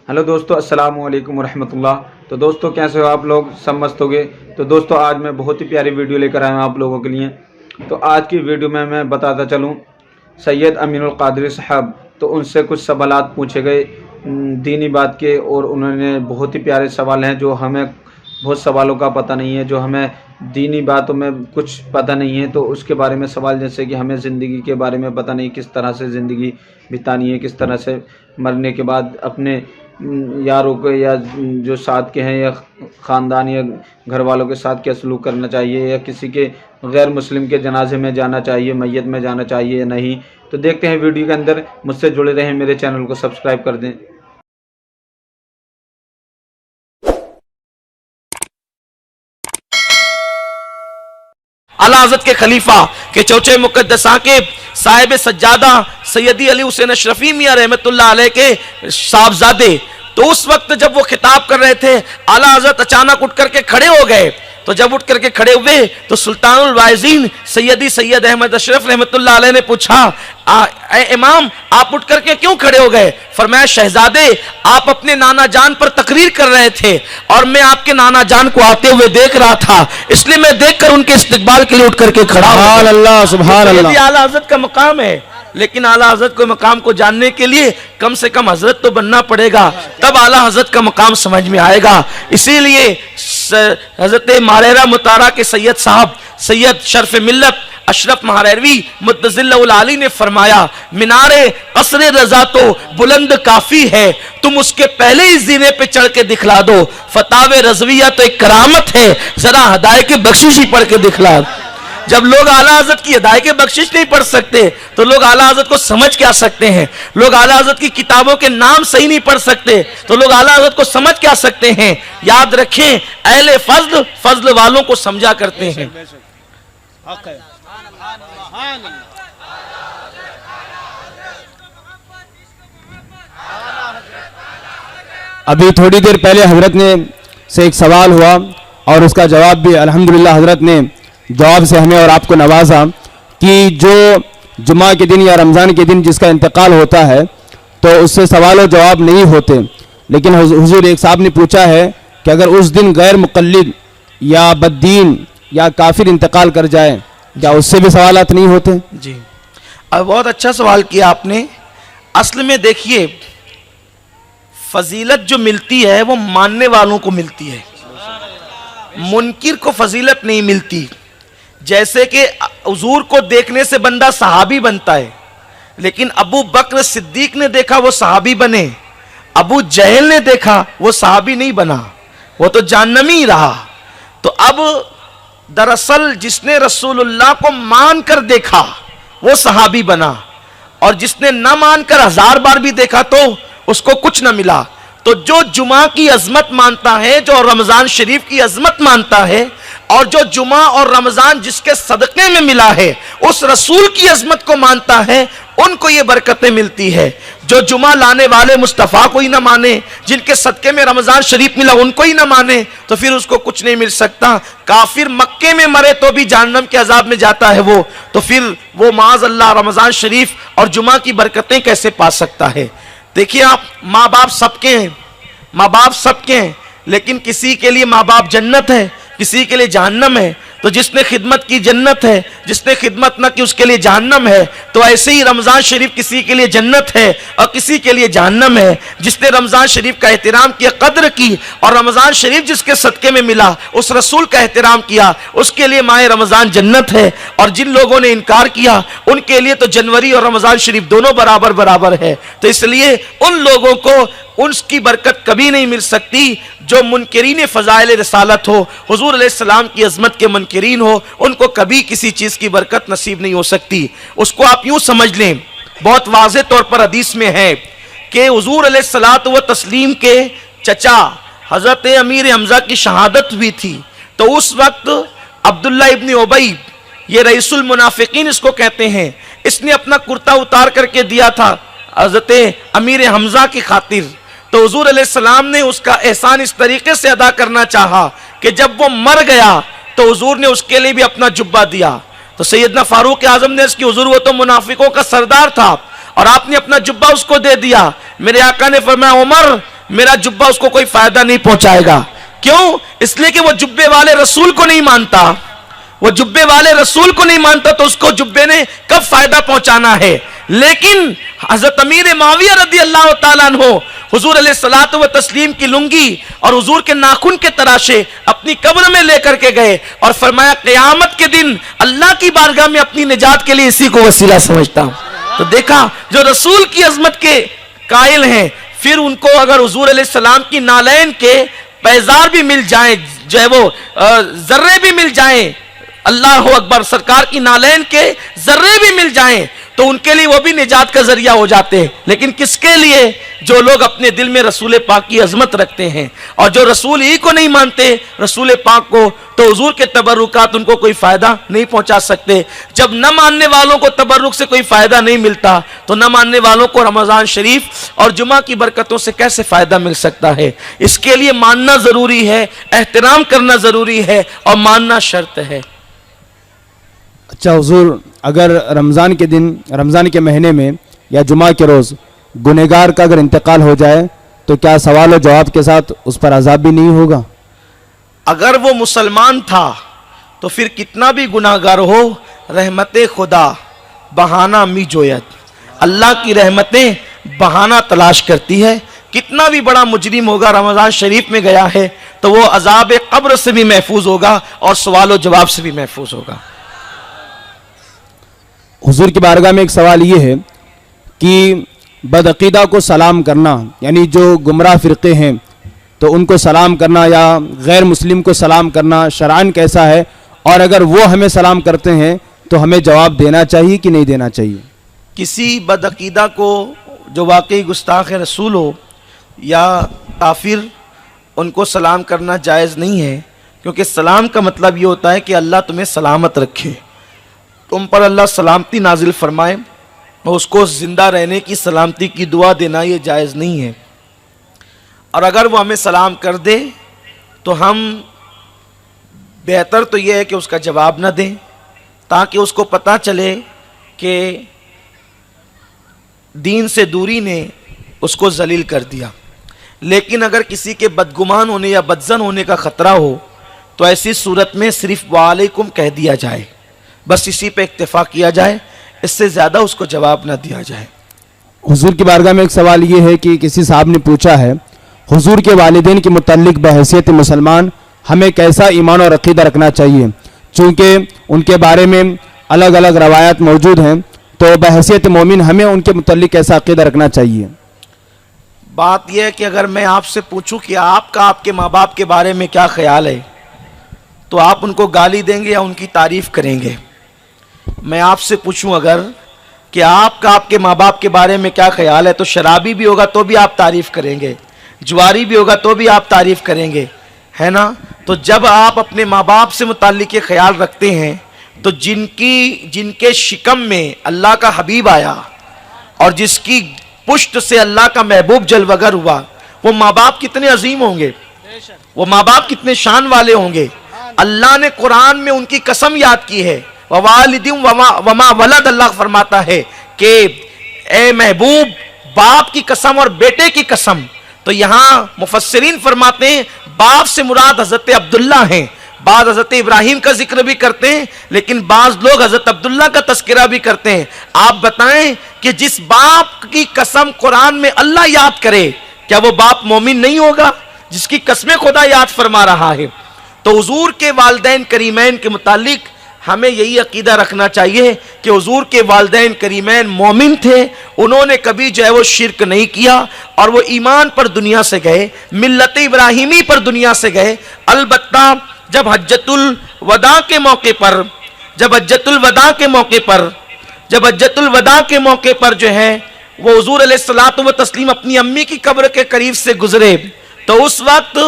Hello दोस्तों, अस्सलाम वालेकुम रहमतुल्लाह। तो दोस्तों कैसे हो आप लोग? सब मस्त हो गए। तो दोस्तों आज मैं बहुत ही प्यारी वीडियो लेकर आया हूँ आप लोगों के लिए। तो आज की वीडियो में मैं बताता चलूँ सैयद अमीनुल कादरी साहब, तो उनसे कुछ सवालात पूछे गए दीनी बात के, और उन्होंने बहुत ही प्यारे सवाल हैं जो हमें बहुत सवालों का पता नहीं है, जो हमें दीनी बातों में कुछ पता नहीं है। तो उसके बारे में सवाल, जैसे कि हमें ज़िंदगी के बारे में पता नहीं, किस तरह से ज़िंदगी बितानी है, किस तरह से मरने के बाद अपने यारों को या जो साथ के हैं या ख़ानदान या घर वालों के साथ क्या सलूक करना चाहिए, या किसी के गैर मुस्लिम के जनाजे में जाना चाहिए, मैयत में जाना चाहिए या नहीं। तो देखते हैं वीडियो के अंदर। मुझसे जुड़े रहें, मेरे चैनल को सब्सक्राइब कर दें। आला हज़रत के खलीफा के चौथे मुक़द्दसा के साहिब सज्जादा सैयदी अली हुसैन अशरफी मियां रहमतुल्लाह अलैह के साहबजादे, तो उस वक्त जब वो खिताब कर रहे थे, आला हज़रत अचानक उठ करके खड़े हो गए। तो जब उठ करके खड़े हुए तो सुल्तानुल वाइज़ीन सैयदी सैयद अहमद अशरफ रहमतुल्लाह अलैह ने पूछा, इमाम आप उठ करके क्यों खड़े हो गए? फरमाया, शहजादे आप अपने नाना जान पर तकरीर कर रहे थे और मैं आपके नाना जान को आते हुए देख रहा था, इसलिए मैं देखकर उनके इस्तकबाल के लिए उठ करके खड़ा हूं। सुभान अल्लाह, सुभान अल्लाह। ये आला हज़रत का मकाम है, लेकिन आला हज़रत को मकाम को जानने के लिए कम से कम हज़रत तो बनना पड़ेगा, तब आला हज़रत का मकाम समझ में आएगा। इसीलिए हज़रत मारेरा मुतारा के सैयद साहब सैयद शर्फ मिल्लत अशरफ महारवी मुत्तज़िल्लहुल आली ने फरमाया, मीनारे क़स्र रज़ा तो बुलंद काफ़ी है, तुम उसके पहले ही ज़ीने पे चढ़ के दिखला दो। फतावे रज़विया तो एक करामत है, ज़रा हदायत की बख्शिश ही पढ़ के दिखला। जब लोग आला हज़रत की हिदायत की बख्शिश नहीं पढ़ सकते तो लोग आला हज़रत को समझ क्या सकते हैं? लोग आला हज़रत की किताबों के नाम सही नहीं पढ़ सकते तो लोग आला हज़रत को समझ क्या सकते हैं? याद रखें, अहले फज़्ल फज़्ल वालों को समझा करते हैं। अभी थोड़ी देर पहले हजरत ने से एक सवाल हुआ और उसका जवाब भी अल्हम्दुलिल्लाह हजरत ने जवाब से हमें और आपको नवाजा कि जो जुमा के दिन या रमज़ान के दिन जिसका इंतकाल होता है तो उससे सवाल और जवाब नहीं होते। लेकिन हुजूर एक साहब ने पूछा है कि अगर उस दिन गैर मुक़ल्लिद या बद्दीन या काफिर इंतकाल कर जाए, क्या उससे भी सवालात नहीं होते? जी, अब बहुत अच्छा सवाल किया आपने। असल में देखिए, फजीलत जो मिलती है वो मानने वालों को मिलती है, मुनकिर को फजीलत नहीं मिलती। जैसे कि हुजूर को देखने से बंदा सहाबी बनता है, लेकिन अबू बकर सिद्दीक ने देखा वो सहाबी बने, अबू जहल ने देखा वो सहाबी नहीं बना, वो तो जहन्नमी रहा। तो अब दरअसल जिसने रसूलुल्लाह को मान कर देखा वो सहाबी बना, और जिसने न मानकर 1000 बार भी देखा तो उसको कुछ न मिला। तो जो जुमा की अजमत मानता है, जो रमज़ान शरीफ की अजमत मानता है, और जो जुमा और रमज़ान जिसके सदक़े में मिला है उस रसूल की अजमत को मानता है, उनको ये बरकतें मिलती है। जो जुमा लाने वाले मुस्तफ़ा को ही ना माने, जिनके सदक़े में रमज़ान शरीफ मिला उनको ही ना माने, तो फिर उसको कुछ नहीं मिल सकता। काफिर मक्के में मरे तो भी जहन्नम के अजाब में जाता है वो, तो फिर वो माज़ अल्लाह रमज़ान शरीफ और जुमा की बरकतें कैसे पा सकता है? देखिए आप, माँ बाप सबके हैं, माँ बाप सबके हैं, लेकिन किसी के लिए माँ बाप जन्नत है, किसी के लिए जहन्नम है। तो जिसने खिदमत की जन्नत है, जिसने खिदमत न की उसके लिए जहन्नम है। तो ऐसे ही रमज़ान शरीफ किसी के लिए जन्नत है और किसी के लिए जहन्नम है। जिसने रमज़ान शरीफ का एहतराम किया, कद्र की, और रमज़ान शरीफ जिसके सदक़े में मिला उस रसूल का एहतराम किया, उसके लिए माह रमज़ान जन्नत है। और जिन लोगों ने इनकार किया उनके लिए तो जनवरी और रमज़ान शरीफ दोनों बराबर बराबर है। तो इसलिए उन लोगों को उसकी बरकत कभी नहीं मिल सकती जो मुनकिरीन फ़ज़ाइल रिसालत हो, हुज़ूर अलैहिस्सलाम की अज़मत के मुनकिरीन हो, उनको कभी किसी चीज़ की बरकत नसीब नहीं हो सकती। उसको आप यूँ समझ लें, बहुत वाज़ेह तौर पर हदीस में है कि हुज़ूर अलैहिस्सलात व तस्लीम के चचा हज़रत अमीर हमज़ा की शहादत हुई थी। तो उस वक्त अब्दुल्ला इब्न उबई, ये रईसुल मुनाफिकीन इसको कहते हैं, इसने अपना कुर्ता उतार करके दिया था हज़रत अमीर हमज़ा की खातिर। तो हुज़ूर अलैहिस्सलाम ने उसका एहसान इस तरीके से अदा करना चाहा कि जब वो मर गया तो हुज़ूर ने उसके लिए भी अपना जुब्बा दिया। तो सैयदना फारूक आज़म ने इसकी, हुज़ूर वो तो मुनाफिकों का सरदार था और आपने अपना जुब्बा उसको दे दिया। मेरे आका ने फरमाया, उमर मेरा जुब्बा उसको कोई फायदा नहीं पहुंचाएगा। क्यों? इसलिए कि वो जुब्बे वाले रसूल को नहीं मानता। वो जुब्बे वाले रसूल को नहीं मानता तो उसको जुब्बे ने कब फायदा पहुंचाना है। लेकिन हजरत अमीर मुआविया रदी अल्लाह ताला अन्हु हुजूर अलैहिस्सलातु व तस्लीम की लुंगी और हुजूर के नाखून के तराशे अपनी कब्र में लेकर के गए और फरमाया क़यामत के दिन अल्लाह की बारगाह में अपनी निजात के लिए इसी को वसीला समझता हूं। तो देखा, जो रसूल की अजमत के कायल हैं, फिर उनको अगर हुजूर अलैहिस्सलाम की नालैन के पैजार भी मिल जाए, जो है वो जर्रे भी मिल जाए, अल्लाह अकबर, सरकार की नालैन के जर्रे भी मिल जाएं तो उनके लिए वो भी निजात का जरिया हो जाते हैं। लेकिन किसके लिए? जो लोग अपने दिल में रसूल पाक की अजमत रखते हैं और जो रसूल ही को नहीं मानते, रसूल पाक को, तो हुजूर के तबर्रुकात उनको कोई फायदा नहीं पहुंचा सकते। जब न मानने वालों को तबर्रुक से कोई फायदा नहीं मिलता तो न मानने वालों को रमजान शरीफ और जुमा की बरकतों से कैसे फायदा मिल सकता है। इसके लिए मानना जरूरी है, एहतराम करना जरूरी है और मानना शर्त है। अच्छा हुजूर, अगर रमज़ान के दिन, रमज़ान के महीने में या जुमा के रोज़ गुनहगार का अगर इंतकाल हो जाए तो क्या सवाल और जवाब के साथ उस पर अजाब भी नहीं होगा? अगर वो मुसलमान था तो फिर कितना भी गुनाहगार हो, रहमते खुदा बहाना मी जोयत, अल्लाह की रहमतें बहाना तलाश करती है। कितना भी बड़ा मुजरिम होगा, रमज़ान शरीफ में गया है तो वो अजाब कब्र से भी महफूज होगा और सवाल और जवाब से भी महफूज होगा। हुजूर की बारगाह में एक सवाल ये है कि बदअकीदा को सलाम करना, यानी जो गुमराह फ़िरक़े हैं तो उनको सलाम करना या गैर मुस्लिम को सलाम करना शरअन कैसा है, और अगर वो हमें सलाम करते हैं तो हमें जवाब देना चाहिए कि नहीं देना चाहिए? किसी बदअकीदा को जो वाकई गुस्ताख रसूल हो या काफिर, उनको सलाम करना जायज़ नहीं है, क्योंकि सलाम का मतलब ये होता है कि अल्लाह तुम्हें सलामत रखे, तुम पर अल्लाह सलामती नाजिल फरमाए, और उसको ज़िंदा रहने की सलामती की दुआ देना ये जायज़ नहीं है। और अगर वो हमें सलाम कर दे तो हम बेहतर तो ये है कि उसका जवाब न दें, ताकि उसको पता चले कि दीन से दूरी ने उसको जलील कर दिया। लेकिन अगर किसी के बदगुमान होने या बदजन होने का ख़तरा हो तो ऐसी सूरत में सिर्फ वालेकुम कह दिया जाए, बस इसी पे इक्तिफा किया जाए, इससे ज़्यादा उसको जवाब ना दिया जाए। हुजूर की बारगाह में एक सवाल ये है कि किसी साहब ने पूछा है, हुजूर के वालिदैन के मुताल्लिक बहैसियत मुसलमान हमें कैसा ईमान और अक़ीदा रखना चाहिए, चूँकि उनके बारे में अलग अलग रवायात मौजूद हैं, तो बहैसियत मोमिन हमें उनके मुताल्लिक कैसा अक़ीदा रखना चाहिए? बात यह है कि अगर मैं आपसे पूछूं कि आपका आपके माँ बाप के बारे में क्या ख्याल है, तो आप उनको गाली देंगे या उनकी तारीफ़ करेंगे? मैं आपसे पूछूं अगर कि आपका आपके माँ बाप के बारे में क्या ख्याल है, तो शराबी भी होगा तो भी आप तारीफ़ करेंगे, जुआरी भी होगा तो भी आप तारीफ़ करेंगे, है ना? तो जब आप अपने माँ बाप से मुताल्लिक ये ख्याल रखते हैं तो जिनके शिकम में अल्लाह का हबीब आया और जिसकी पुष्ट से अल्लाह का महबूब जलवगर हुआ, वो माँ बाप कितने अजीम होंगे, वो माँ बाप कितने शान वाले होंगे। अल्लाह ने कुरान में उनकी कसम याद की है, ववालिदिम वमा वलद, अल्लाह फरमाता है कि ए महबूब, बाप की कसम और बेटे की कसम। तो यहाँ मुफस्सिरीन फरमाते हैं बाप से मुराद हजरत अब्दुल्ला हैं, बाद हजरत इब्राहिम का जिक्र भी करते हैं, लेकिन बाज लोग हजरत अब्दुल्ला का तस्करा भी करते हैं। आप बताएं कि जिस बाप की कसम कुरान में अल्लाह याद करे, क्या वो बाप मोमिन नहीं होगा जिसकी कसमें खुदा याद फरमा रहा है? तो हुजूर के वालिदैन करीमैन के मुतालिक हमें यही अकीदा रखना चाहिए कि हुजूर के वालिदैन करीमैन मोमिन थे, उन्होंने कभी जो है वो शिरक नहीं किया और वो ईमान पर दुनिया से गए, मिल्लत इब्राहिमी पर दुनिया से गए। अलबत्ता जब हज्जतुल वदा के मौके पर जो है वो हुजूर अलैहिस्सलातु व तस्लीम अपनी अम्मी की कब्र के करीब से गुजरे, तो उस वक्त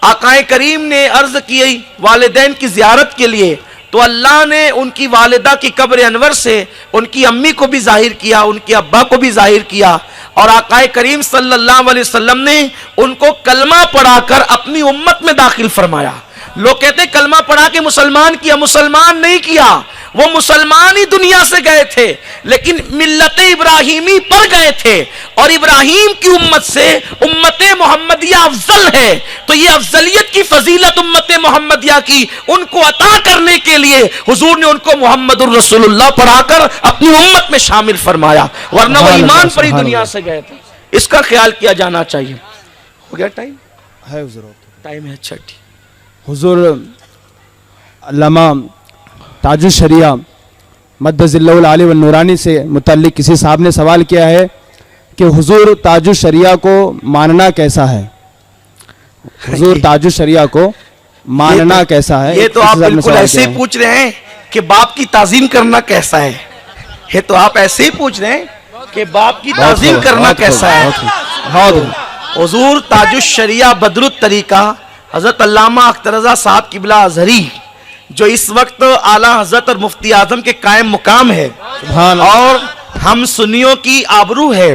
आकाए करीम ने अर्ज की वालिदैन की ज़ियारत के लिए, तो अल्लाह ने उनकी वालिदा की कब्र अनवर से उनकी अम्मी को भी जाहिर किया, उनके अब्बा को भी जाहिर किया, और आकाए करीम सल्लल्लाहु अलैहि वसल्लम ने उनको कलमा पढ़ाकर अपनी उम्मत में दाखिल फरमाया। लोग कहते कलमा पढ़ा के मुसलमान किया, मुसलमान नहीं किया, वो मुसलमान ही दुनिया से गए थे, लेकिन मिल्लत इब्राहिमी पर गए थे और इब्राहिम की उम्मत से उम्मत मोहम्मद मोहम्मदिया अफजल है, तो ये अफजलियत की फजीलत उम्मत मोहम्मदिया की उनको अता करने के लिए हुजूर ने उनको मोहम्मदुर रसूलुल्लाह पढ़ाकर अपनी उम्मत में शामिल फरमाया, वरना वो ईमान पर ही दुनिया से गए थे। इसका ख्याल किया जाना चाहिए। हो गया टाइम? है हुजूर, टाइम है, अच्छा ठीक। हुजूर अल्लामा ताजुल शरिया मद्दजिल्लहुल आली व नूरानी से मुतल्लिक किसी साहब ने सवाल किया है कि हुजूर ताजुल शरिया को मानना कैसा है? हुजूर ताजुल शरिया को मानना कैसा है? ये तो आप बिल्कुल ऐसे ही पूछ रहे हैं कि बाप की ताजीम करना कैसा है। ये तो आप ऐसे ही पूछ रहे हैं कि बाप की ताजीम करना कैसा है। हुजूर ताजुल शरिया बदरुत तरीका हजरत अल्लामा अख्तर रज़ा साहब किबला अजहरी, जो इस वक्त आला हजरत और मुफ्ती आजम के कायम मुकाम है, और हम सुन्नियों की आबरू है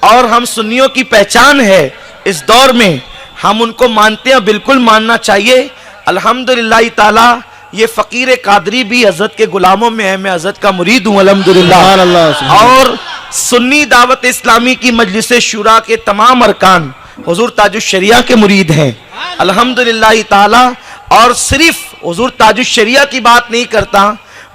और हम सुन्नियों की पहचान है। इस दौर में हम उनको मानते हैं, बिल्कुल मानना चाहिए। अल्हम्दुलिल्लाह ताला ये फकीर कादरी भी हजरत के गुलामों में है, मैं हजरत का मुरीद हूँ अल्हम्दुलिल्लाह। और सुन्नी दावत इस्लामी की मजलिस शुरा के तमाम अरकान हुजूर ताजुल शरिया के मुरीद हैं अल्हम्दुलिल्लाह ताला। और सिर्फ हुजूर ताजुल शरिया की बात नहीं करता,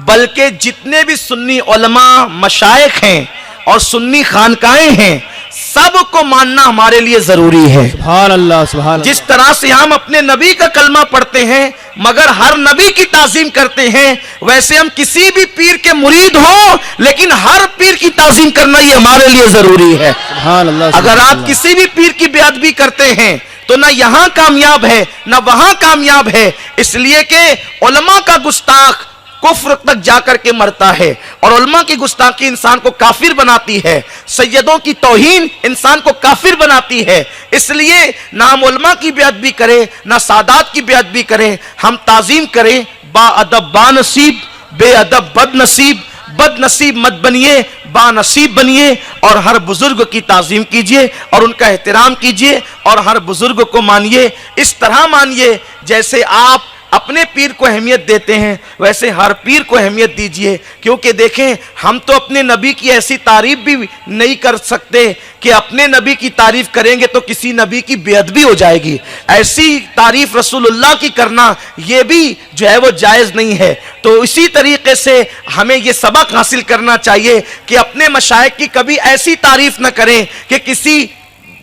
बल्कि जितने भी सुन्नी उलमा मशाइख हैं और सुन्नी खानकाएं हैं, सबको मानना हमारे लिए जरूरी है। सुभान अल्लाह, सुभान अल्लाह। जिस तरह से हम अपने नबी का कलमा पढ़ते हैं मगर हर नबी की ताजीम करते हैं, वैसे हम किसी भी पीर के मुरीद हो लेकिन हर पीर की ताजीम करना ये हमारे लिए जरूरी है। सुभान अल्लाह। अगर आप किसी भी पीर की बेअदबी करते हैं तो ना यहां कामयाब है ना वहां कामयाब है, इसलिए कि उलमा का गुस्ताख कुफ्र तक जाकर के मरता है और उलमा की गुस्ताखी इंसान को काफिर बनाती है, सैयदों की तौहीन इंसान को काफिर बनाती है। इसलिए ना हम उलमा की बेअदबी करें ना सादात की बेअदबी करें, हम ताजीम करें। बाअदब बानसीब, बेअदब बदनसीब, बदनसीब मत बनिए, बानसीब बनिए। और हर बुजुर्ग की ताजीम कीजिए और उनका एहतराम कीजिए और हर बुजुर्ग को मानिए। इस तरह मानिए जैसे आप अपने पीर को अहमियत देते हैं, वैसे हर पीर को अहमियत दीजिए। क्योंकि देखें, हम तो अपने नबी की ऐसी तारीफ भी नहीं कर सकते कि अपने नबी की तारीफ करेंगे तो किसी नबी की बेअदबी हो जाएगी। ऐसी तारीफ रसूलुल्लाह की करना ये भी जो है वो जायज़ नहीं है। तो इसी तरीके से हमें ये सबक हासिल करना चाहिए कि अपने मशाइख की कभी ऐसी तारीफ न करें कि किसी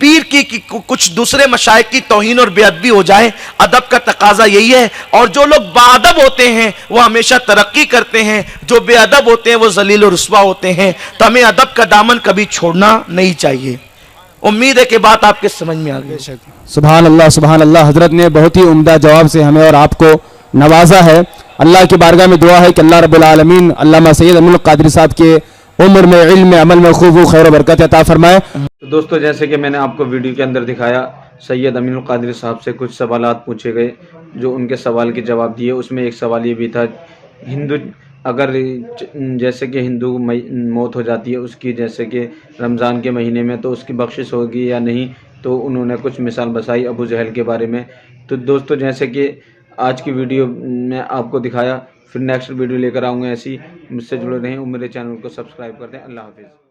पीर की कुछ दूसरे मशाइख की तौहीन और बेअदबी हो जाए। अदब का तकाजा यही है। और जो लोग बाअदब होते हैं वो हमेशा तरक्की करते हैं, जो बेअदब होते हैं वो जलील और रुस्वा होते हैं। तो हमें अदब का दामन कभी छोड़ना नहीं चाहिए। उम्मीद है कि बात आपके समझ में आ गई। सुभान अल्लाह, सुभान अल्लाह। हजरत ने बहुत ही उम्दा जवाब से हमें और आपको नवाजा है। अल्लाह की बारगाह में दुआ है कि अल्लाह रब्बुल आलमीन अल्लामा सैयद अमीनुल कादरी साहब के उम्र में, इल्म में, अमल में खूब खैर बरकत अता फरमाए। तो दोस्तों, जैसे कि मैंने आपको वीडियो के अंदर दिखाया, सैयद अमीनुल कादरी साहब से कुछ सवालात पूछे गए, जो उनके सवाल के जवाब दिए। उसमें एक सवाल ये भी था, हिंदू अगर जैसे कि हिंदू मौत हो जाती है उसकी, जैसे कि रमज़ान के महीने में, तो उसकी बख्शिश होगी या नहीं। तो उन्होंने कुछ मिसाल बताई अबू जहल के बारे में। तो दोस्तों, जैसे कि आज की वीडियो में आपको दिखाया, फिर नेक्स्ट वीडियो लेकर आऊँगा ऐसी। मुझसे जुड़े रहें और मेरे चैनल को सब्सक्राइब कर दें। अल्लाह हाफिज़।